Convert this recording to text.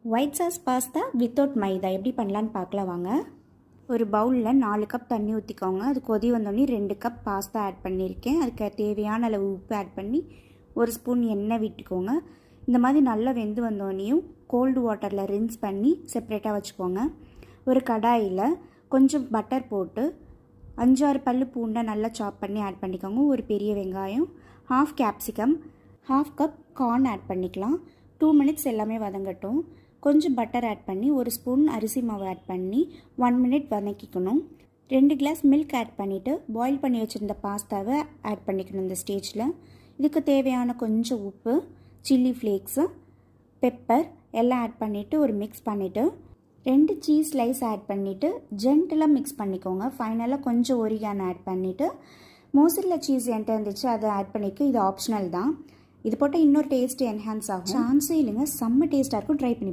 White sauce pasta without மைதா எப்படி பண்ணலான்னு பார்க்கலாம் வாங்க. ஒரு பவுலில் 4 கப் தண்ணி ஊற்றிக்கோங்க. அது கொதி வந்தோடனே 2 கப் பாஸ்தா ஆட் பண்ணியிருக்கேன். அதுக்கு தேவையான அளவு உப்பு ஆட் பண்ணி 1 ஸ்பூன் எண்ணெய் விட்டுக்கோங்க. இந்த மாதிரி நல்லா வெந்து வந்தோடனையும் கோல்டு வாட்டரில் ரின்ஸ் பண்ணி செப்பரேட்டாக வச்சுக்கோங்க. ஒரு கடாயில் கொஞ்சம் பட்டர் போட்டு 5-6 பல்லு பூண்டை நல்லா சாப் பண்ணி ஆட் பண்ணிக்கோங்க. ஒரு பெரிய வெங்காயம், 1/2 கேப்சிகம், 1/2 கப் கார்ன் ஆட் பண்ணிக்கலாம். 2 மினிட்ஸ் எல்லாமே வதங்கட்டும். கொஞ்சம் பட்டர் ஆட் பண்ணி 1 ஸ்பூன் அரிசி மாவு ஆட் பண்ணி 1 மினிட் வதக்கிக்கணும். 2 கிளாஸ் மில்க் ஆட் பண்ணிவிட்டு பாயில் பண்ணி வச்சுருந்த பாஸ்தாவை ஆட் பண்ணிக்கணும். இந்த ஸ்டேஜில் இதுக்கு தேவையான கொஞ்சம் உப்பு, சில்லி ஃப்ளேக்ஸு, பெப்பர் எல்லாம் ஆட் பண்ணிவிட்டு ஒரு மிக்ஸ் பண்ணிவிட்டு 2 சீஸ் ஸ்லைஸ் ஆட் பண்ணிவிட்டு ஜென்டலாக மிக்ஸ் பண்ணிக்கோங்க. ஃபைனலாக கொஞ்சம் ஒரிகானோ ஆட் பண்ணிவிட்டு மோசரில்லா சீஸ் என்கிட்ட இருந்துச்சு, அதை ஆட் பண்ணிக்க. இது ஆப்ஷனல் தான். இது போட்டால் இன்னொரு டேஸ்ட்டு என்ஹான்ஸ் ஆகும். சான்ஸே இல்லைங்க, செம்ம டேஸ்ட்டாக இருக்கும். ட்ரை பண்ணி